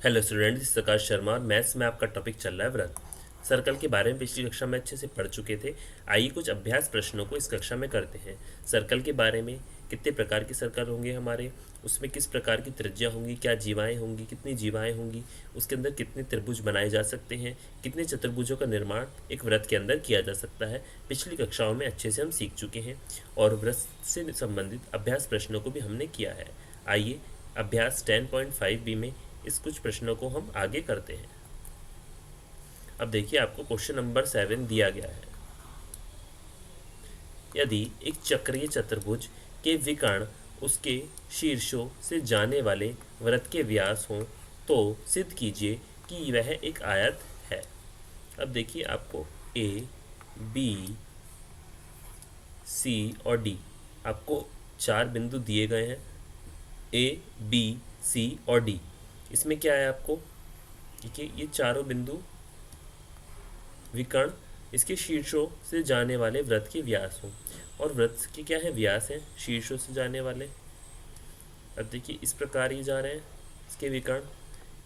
Hello student, this Prakash Sharma और maths में आपका टॉपिक चल रहा है व्रत। सर्कल के बारे में पिछली कक्षा में अच्छे से पढ़ चुके थे। आइए कुछ अभ्यास प्रश्नों को इस कक्षा में करते हैं। सर्कल के बारे में, कितने प्रकार के सर्कल होंगे हमारे, उसमें किस प्रकार की त्रिज्या होंगी, क्या जीवाएँ होंगी, कितनी जीवाएँ होंगी, उसके अंदर कितने त्रिभुज बनाए जा सकते हैं, कितने चतुर्भुजों का निर्माण एक व्रत के अंदर किया जा सकता है। पिछली कक्षाओं में अच्छे से हम सीख चुके हैं और व्रत से संबंधित अभ्यास प्रश्नों को भी हमने किया है। आइए अभ्यास 10.5 बी में इस कुछ प्रश्नों को हम आगे करते हैं। अब देखिए, आपको क्वेश्चन नंबर 7 दिया गया है। यदि एक चक्रीय चतुर्भुज के विकर्ण उसके शीर्षों से जाने वाले वृत्त के व्यास हों तो सिद्ध कीजिए कि वह एक आयत है। अब देखिए, आपको ए, बी, सी और डी, आपको 4 बिंदु दिए गए हैं। ए, बी, सी और डी, इसमें क्या है आपको, देखिए ये चारों बिंदु विकर्ण इसके शीर्षों से जाने वाले वृत्त के व्यास हों। और वृत्त के क्या है, व्यास हैं शीर्षों से जाने वाले। अब देखिए इस प्रकार ये जा रहे हैं इसके विकर्ण।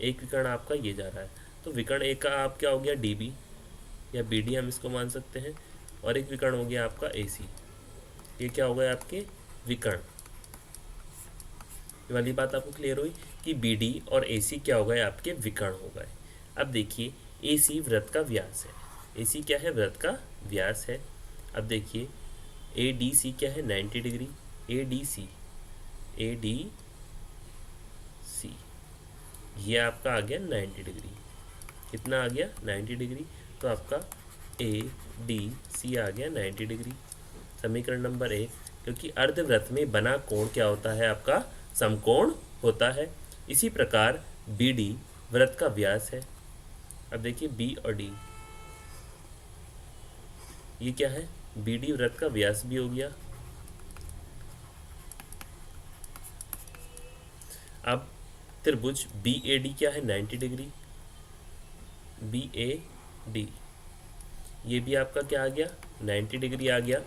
एक विकर्ण आपका ये जा रहा है, तो विकर्ण एक का आप क्या हो गया, डी बी या बी डी हम इसको मान सकते हैं। और एक विकर्ण हो गया आपका ए सी। ये क्या हो गया आपके विकर्ण। ये वाली बात आपको क्लियर हुई कि बी डी और ए सी क्या हो गए, आपके विकर्ण हो गए। अब देखिए, ए सी वृत्त का व्यास है। ए सी क्या है, वृत्त का व्यास है। अब देखिए ए डी सी क्या है, 90 डिग्री। A D C, A D C ये आपका आ गया 90 डिग्री। कितना आ गया, 90 डिग्री। तो आपका ए डी सी आ गया 90 डिग्री। समीकरण नंबर 1, क्योंकि अर्धवृत्त में बना कोण क्या होता है, आपका समकोण होता है। इसी प्रकार बी डी वृत्त का व्यास है। अब देखिए बी और डी, ये क्या है, बी डी वृत्त का व्यास भी हो गया। अब त्रिभुज बी ए डी क्या है, 90 डिग्री। बी ए डी ये भी आपका क्या आ गया, 90 डिग्री आ गया।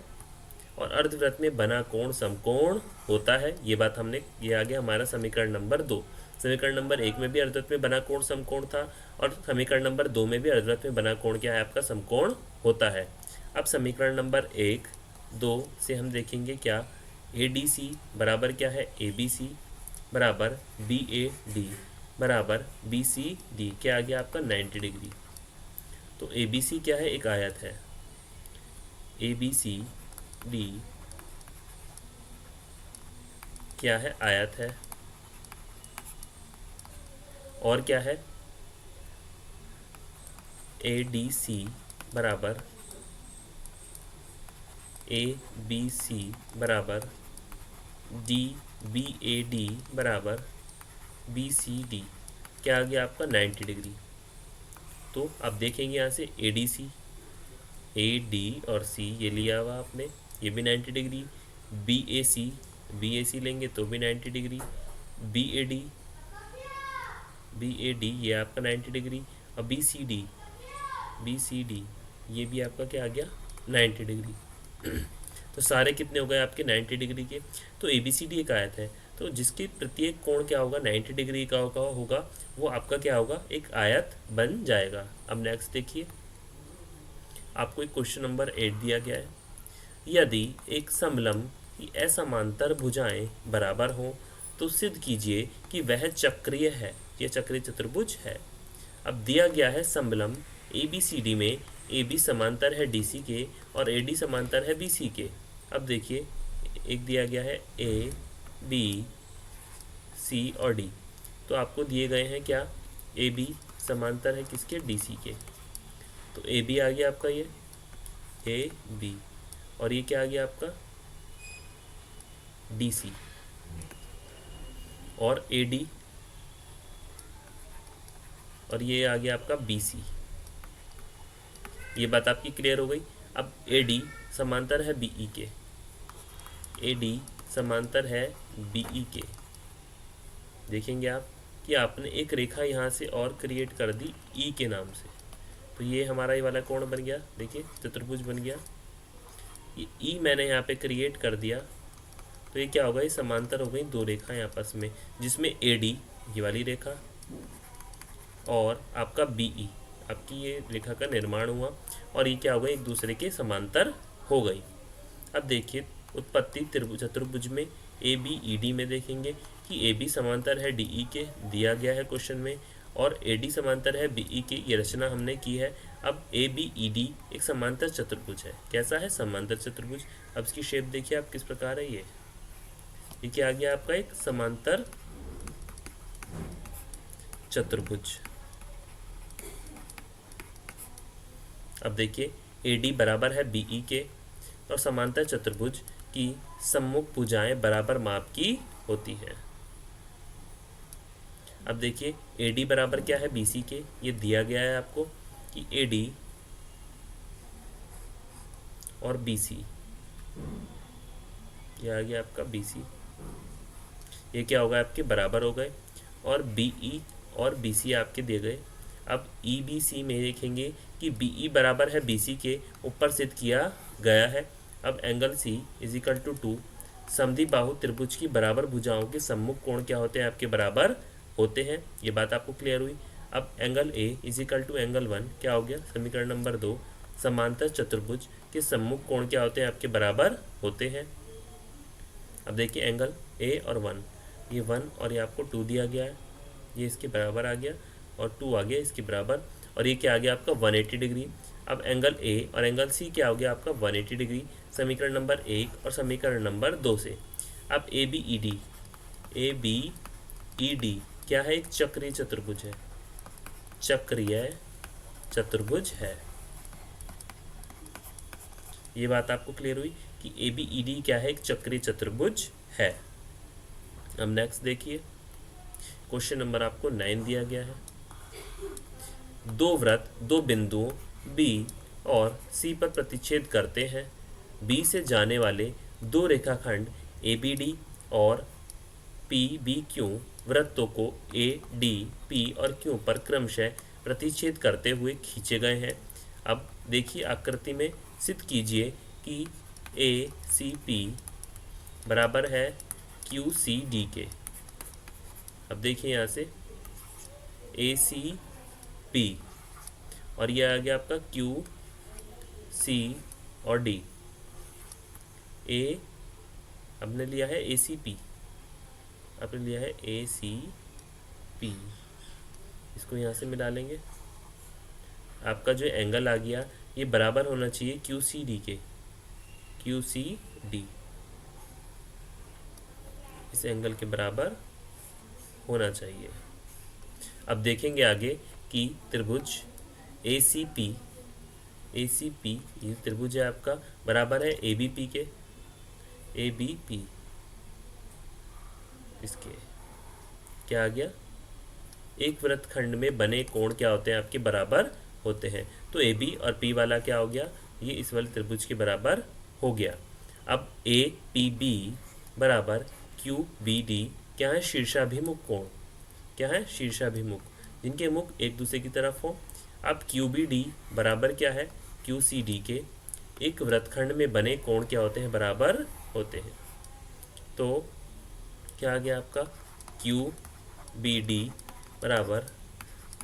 और अर्धवृत्त में बना कोण समकोण होता है, ये बात हमने, ये आ गया हमारा समीकरण नंबर 2। समीकरण नंबर 1 में भी अर्धवृत्त में बना कोण समकोण था और समीकरण नंबर 2 में भी अर्धवृत्त में बना कोण क्या है, आपका समकोण होता है। अब समीकरण नंबर 1, 2 से हम देखेंगे क्या, ए डी सी बराबर क्या है, ए बी सी बराबर बी ए डी बराबर बी सी डी, क्या आ गया आपका 90 डिग्री। तो ए बी सी क्या है, एक आयत है। ए बी सी डी क्या है, आयत है। और क्या है, ए डी सी बराबर ए बी सी बराबर डी बी ए डी बराबर बी सी डी, क्या आ गया आपका 90 डिग्री। तो अब देखेंगे यहाँ से ए डी सी, ए डी और सी ये लिया हुआ आपने, ये भी 90 डिग्री। बी ए सी लेंगे तो भी 90 डिग्री। B A D, B A D ये आपका 90 डिग्री। और B C D, B C D ये भी आपका क्या आ गया, 90 डिग्री। तो सारे कितने हो गए आपके 90 डिग्री के। तो ए बी सी डी एक आयत है, तो जिसकी प्रत्येक कोण क्या होगा, 90 डिग्री का होगा, वो आपका क्या होगा, एक आयत बन जाएगा। अब नेक्स्ट देखिए, आपको एक क्वेश्चन नंबर 8 दिया गया है। यदि एक समलंब की असमांतर भुजाएं बराबर हों तो सिद्ध कीजिए कि वह चक्रीय है। यह चक्रीय चतुर्भुज है। अब दिया गया है समलंब ए बी सी डी में ए बी समांतर है डी सी के और ए डी समांतर है बी सी के। अब देखिए, एक दिया गया है ए बी सी और डी, तो आपको दिए गए हैं क्या, ए बी समांतर है किसके, डी सी के। तो ए बी आ गया आपका, ये ए बी, और ये क्या आ गया आपका, डी सी और ए डी, और ये आ गया आपका बी सी। ये बात आपकी क्लियर हो गई। अब ए डी समांतर है बी ई के, ए डी समांतर है बी ई के। देखेंगे आप कि आपने एक रेखा यहाँ से और क्रिएट कर दी ई के नाम से, तो ये हमारा ये वाला कोण बन गया। देखिए चतुर्भुज बन गया। ये ई मैंने यहाँ पे क्रिएट कर दिया, तो ये क्या होगा, ये समांतर हो गई दो रेखाएं आपस में, जिसमें ए डी ये वाली रेखा और आपका BE, आपकी ये रेखा का निर्माण हुआ और ये क्या हो गई, एक दूसरे के समांतर हो गई। अब देखिए उत्पत्ति चतुर्भुज में ABED में देखेंगे कि AB समांतर है DE के, दिया गया है क्वेश्चन में, और AD समांतर है BE के, ये रचना हमने की है। अब ABED एक समांतर चतुर्भुज है। कैसा है, समांतर चतुर्भुज। अब इसकी शेप देखिए आप किस प्रकार है। ये क्या आ गया आपका, एक समांतर चतुर्भुज। अब देखिए AD बराबर है BE के, और समांतर चतुर्भुज की सम्मुख भुजाएं बराबर माप की होती हैं। अब देखिए AD बराबर क्या है, BC के, ये दिया गया है आपको कि AD और BC, ये आ गया आपका BC, ये क्या होगा, आपके बराबर हो गए, और BE और BC आपके दिए गए। अब EBC में देखेंगे कि BE बराबर है BC के, ऊपर सिद्ध किया गया है। अब एंगल C इजिकल टू 2, समद्वि बाहु त्रिभुज की बराबर भुजाओं के सम्मुख कोण क्या होते हैं, आपके बराबर होते हैं। ये बात आपको क्लियर हुई। अब angle A equal to angle 1 क्या हो गया, समीकरण नंबर 2, समांतर चतुर्भुज के सम्मुख कोण क्या होते हैं, आपके बराबर होते हैं। अब देखिए एंगल A और 1, ये 1 और ये आपको 2 दिया गया है, ये इसके बराबर आ गया, और 2 आ गया इसके बराबर, और ये क्या आ गया आपका 180 डिग्री। अब एंगल A और एंगल C क्या हो गया आपका 180 डिग्री, समीकरण नंबर 1 और समीकरण नंबर 2 से। अब ABED क्या है, एक चक्रीय चतुर्भुज है, चक्रीय चतुर्भुज है। ये बात आपको क्लियर हुई कि ABED क्या है, एक चक्रीय चतुर्भुज है। अब नेक्स्ट देखिए क्वेश्चन नंबर आपको 9 दिया गया है। दो वृत्त दो बिंदुओं B और C पर प्रतिच्छेद करते हैं। B से जाने वाले दो रेखाखंड ABD और PBQ वृत्तों को AD, P और Q पर क्रमशः प्रतिच्छेद करते हुए खींचे गए हैं। अब देखिए आकृति में सिद्ध कीजिए कि ACP बराबर है QCD के। अब देखिए यहाँ से ACP और यह आ गया आपका QC और D। A हमने लिया है ACP, आपने लिया है ACP, इसको यहाँ से मिला लेंगे। आपका जो एंगल आ गया ये बराबर होना चाहिए QCD के, QCD इस एंगल के बराबर होना चाहिए। अब देखेंगे आगे कि त्रिभुज ACP ये त्रिभुज है आपका, बराबर है ABP के, ABP इसके क्या आ गया, एक वृत्तखंड में बने कोण क्या होते हैं, आपके बराबर होते हैं। तो AB और P वाला क्या हो गया, ये इस वाले त्रिभुज के बराबर हो गया। अब APB बराबर QBD क्या है, शीर्षाभिमुख कोण, क्या है, शीर्षाभिमुख, जिनके मुख एक दूसरे की तरफ हो। अब QBD बराबर क्या है, QCD के, एक वृत्तखंड में बने कोण क्या होते हैं, बराबर होते हैं। तो क्या आ गया आपका QBD बराबर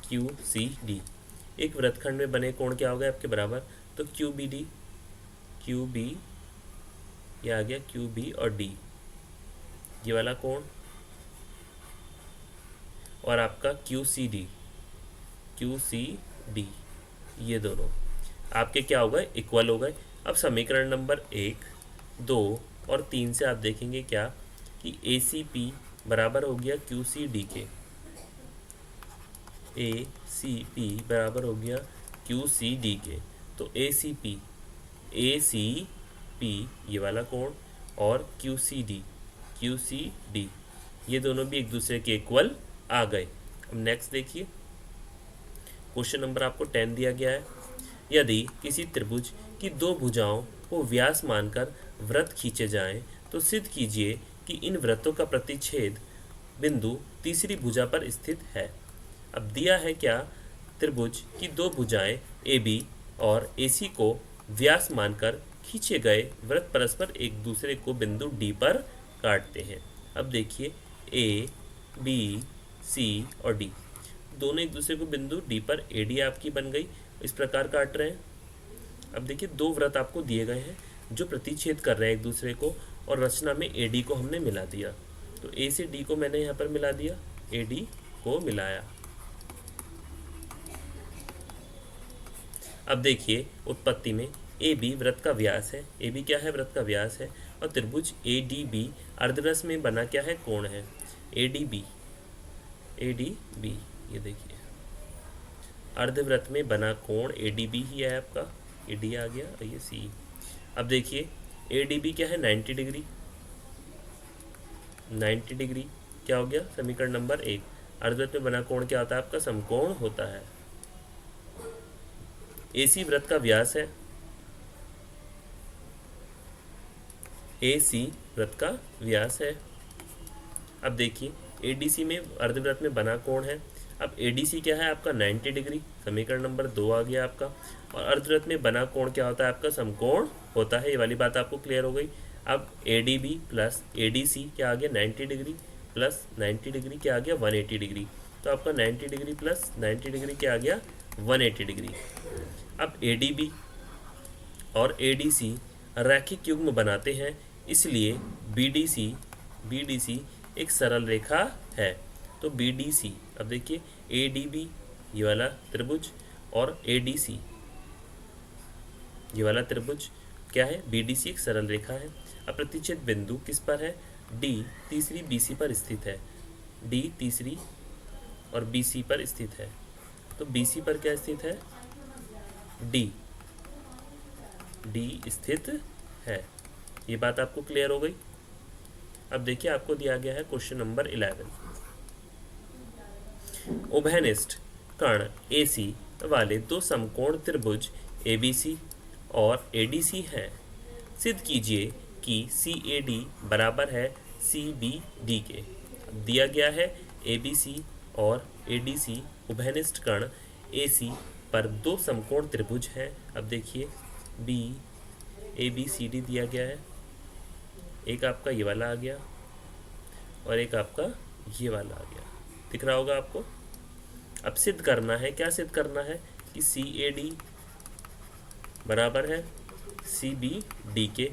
QCD, एक वृत्तखंड में बने कोण क्या हो गए आपके बराबर। तो QB ये आ गया QB और D, ये वाला कोण, और आपका QCD ये दोनों आपके क्या हो गए, इक्वल हो गए। अब समीकरण नंबर 1, 2 और 3 से आप देखेंगे क्या कि ACP बराबर हो गया QCD के, ACP बराबर हो गया QCD के। तो ACP ये वाला कोण और QCD ये दोनों भी एक दूसरे के इक्वल आ गए। अब नेक्स्ट देखिए क्वेश्चन नंबर आपको 10 दिया गया है। यदि किसी त्रिभुज की दो भुजाओं को व्यास मानकर वृत्त खींचे जाएं तो सिद्ध कीजिए कि इन वृत्तों का प्रतिच्छेद बिंदु तीसरी भुजा पर स्थित है। अब दिया है क्या, त्रिभुज की दो भुजाएं AB और AC को व्यास मानकर खींचे गए वृत्त परस्पर एक दूसरे को बिंदु D पर काटते हैं। अब देखिए A, B, C और D दोनों एक दूसरे को बिंदु डी पर एडी आपकी बन गई, इस प्रकार काट रहे हैं। अब देखिए दो वृत्त आपको दिए गए हैं जो प्रतिच्छेद कर रहे हैं एक दूसरे को, और रचना में एडी को हमने मिला दिया। तो ए से डी को मैंने यहाँ पर मिला दिया, एडी को मिलाया। अब देखिए उत्पत्ति में ए बी वृत्त का व्यास है, ए बी क्या है, वृत्त का व्यास है, और त्रिभुज ए डी बी अर्धव्यास में बना क्या है, कोण है, ए डी बी, ये देखिए अर्धव्रत में बना कोण ए डी बी ही है आपका, ए डी आ गया और ये सी। अब देखिए ए डी बी क्या है, 90 डिग्री, 90 डिग्री क्या हो गया, समीकरण नंबर 1। अर्धव्रत में बना कोण क्या होता है आपका, समकोण होता है। एसी वृत्त का व्यास है, एसी वृत्त का व्यास है। अब देखिए एडीसी में अर्धव्रत में बना कोण है। अब एडीसी क्या है आपका, 90 डिग्री, समीकरण नंबर 2 आ गया आपका। और अर्धव्रत में बना कोण क्या होता है आपका, समकोण होता है। ये वाली बात आपको क्लियर हो गई। अब एडीबी प्लस एडीसी क्या आ गया, 90 डिग्री प्लस 90 डिग्री क्या आ गया, 180 डिग्री। तो आपका 90 डिग्री प्लस 90 डिग्री क्या आ गया, 180 डिग्री। अब एडीबी और एडीसी रैखिक युग्म बनाते हैं, इसलिए बीडीसी एक सरल रेखा है। तो बीडीसी, अब देखिए एडीबी ये वाला त्रिभुज और एडीसी ये वाला त्रिभुज क्या है, बीडीसी एक सरल रेखा है। अब प्रतिच्छेद बिंदु किस पर है, डी तीसरी बीसी पर स्थित है, डी तीसरी और बीसी पर स्थित है। तो बीसी पर क्या स्थित है, डी स्थित है। ये बात आपको क्लियर हो गई। अब देखिए आपको दिया गया है क्वेश्चन नंबर 11। उभयनिष्ठ कर्ण एसी वाले दो समकोण त्रिभुज एबीसी और एडीसी हैं। सिद्ध कीजिए कि सीएडी बराबर है सीबीडी के। दिया गया है एबीसी और एडीसी उभयनिष्ठ कर्ण एसी पर दो समकोण त्रिभुज हैं। अब देखिए B A B C D दिया गया है, एक आपका ये वाला आ गया और एक आपका ये वाला आ गया, दिख रहा होगा आपको। अब सिद्ध करना है, क्या सिद्ध करना है कि सी ए डी बराबर है सी बी डी के।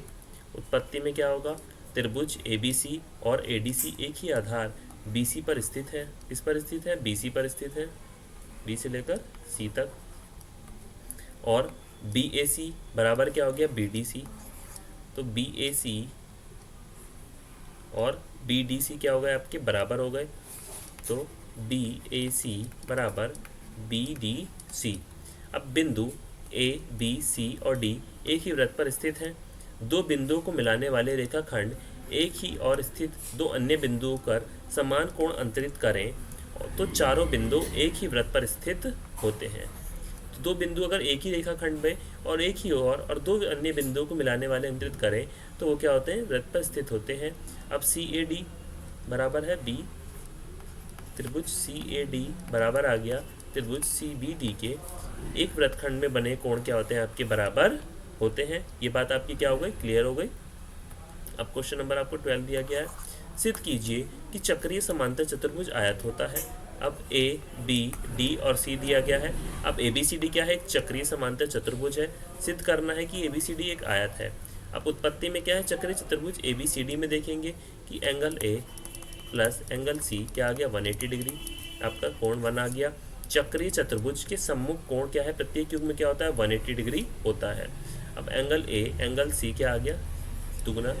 उत्पत्ति में क्या होगा, त्रिभुज ए बी सी और ए डी सी एक ही आधार बी सी पर स्थित है। किस पर स्थित है, बी सी पर स्थित है, बी से लेकर सी तक। और बी ए सी बराबर क्या हो गया, बी डी सी। तो बी ए सी और बी डी सी क्या हो गए आपके, बराबर हो गए। तो बी ए सी बराबर बी डी सी। अब बिंदु ए बी सी और डी एक ही वृत्त पर स्थित हैं। दो बिंदुओं को मिलाने वाले रेखाखंड एक ही और स्थित दो अन्य बिंदुओं पर समान कोण अंतरित करें तो चारों बिंदु एक ही वृत्त पर स्थित होते हैं। तो दो बिंदु अगर एक ही रेखाखंड में और एक ही और दो अन्य बिंदुओं को मिलाने वाले अंतरित करें तो वो क्या होते हैं, वृत्त पर स्थित होते हैं। अब सी ए डी बराबर है बी, त्रिभुज सी ए डी बराबर आ गया त्रिभुज सी बी डी के। एक वृत्तखंड में बने कोण क्या होते हैं आपके, बराबर होते हैं। ये बात आपकी क्या हो गई, क्लियर हो गई। अब क्वेश्चन नंबर आपको 12 दिया गया है। सिद्ध कीजिए कि चक्रीय समांतर चतुर्भुज आयत होता है। अब ए बी डी और सी दिया गया है। अब ए बी सी डी क्या है, एक चक्रीय समांतर चतुर्भुज है। सिद्ध करना है कि ए बी सी डी एक आयत है। अब उत्पत्ति में क्या है, चक्रीय चतुर्भुज ए बी सी डी में देखेंगे कि angle A plus angle C क्या आ गया, 180 डिग्री। आपका कोण 1 आ गया। चक्रीय चतुर्भुज के सम्मुख कोण क्या है, प्रत्येक युग में क्या होता है, 180 डिग्री होता है। अब एंगल ए एंगल सी क्या आ गया, दुगुना।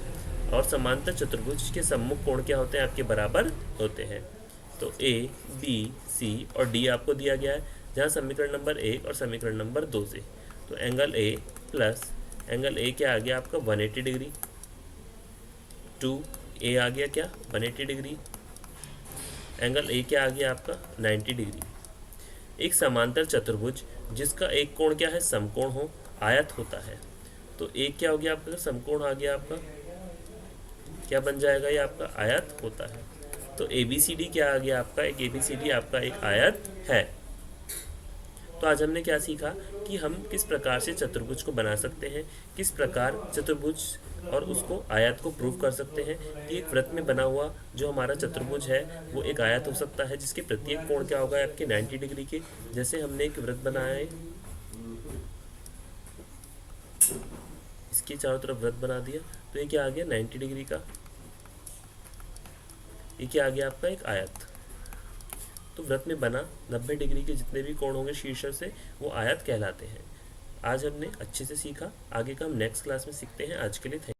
और समांतर चतुर्भुज के सम्मुख कोण क्या होते हैं, आपके बराबर होते हैं। तो ए बी सी और डी आपको दिया गया है, जहाँ समीकरण नंबर 1 और समीकरण नंबर 2 से। तो angle A plus angle A क्या आ गया आपका, 180 डिग्री। 2 ए आ गया क्या, 180 डिग्री। एंगल ए क्या आ गया आपका, 90 डिग्री। एक समांतर चतुर्भुज जिसका एक कोण क्या है, समकोण हो, आयत होता है। तो एक क्या हो गया आपका, समकोण आ गया आपका, क्या बन जाएगा ये आपका, आयत होता है। तो ए बी सी डी क्या आ गया आपका, एक ए बी सी डी आपका एक आयत है। तो आज हमने क्या सीखा कि हम किस प्रकार से चतुर्भुज को बना सकते हैं, किस प्रकार चतुर्भुज और उसको आयत को प्रूव कर सकते हैं कि एक वृत्त में बना हुआ जो हमारा चतुर्भुज है वो एक आयत हो सकता है जिसके प्रत्येक कोण क्या होगा आपके 90 डिग्री के। जैसे हमने एक वृत्त बनाया है, इसके चारों तरफ वृत्त बना दिया, तो ये क्या आ गया 90 डिग्री का, ये क्या आ गया आपका एक आयत। तो वृत्त में बना 90 डिग्री के जितने भी कोण होंगे शीर्ष से वो आयत कहलाते हैं। आज हमने अच्छे से सीखा, आगे का हम नेक्स्ट क्लास में सीखते हैं। आज के लिए थैंक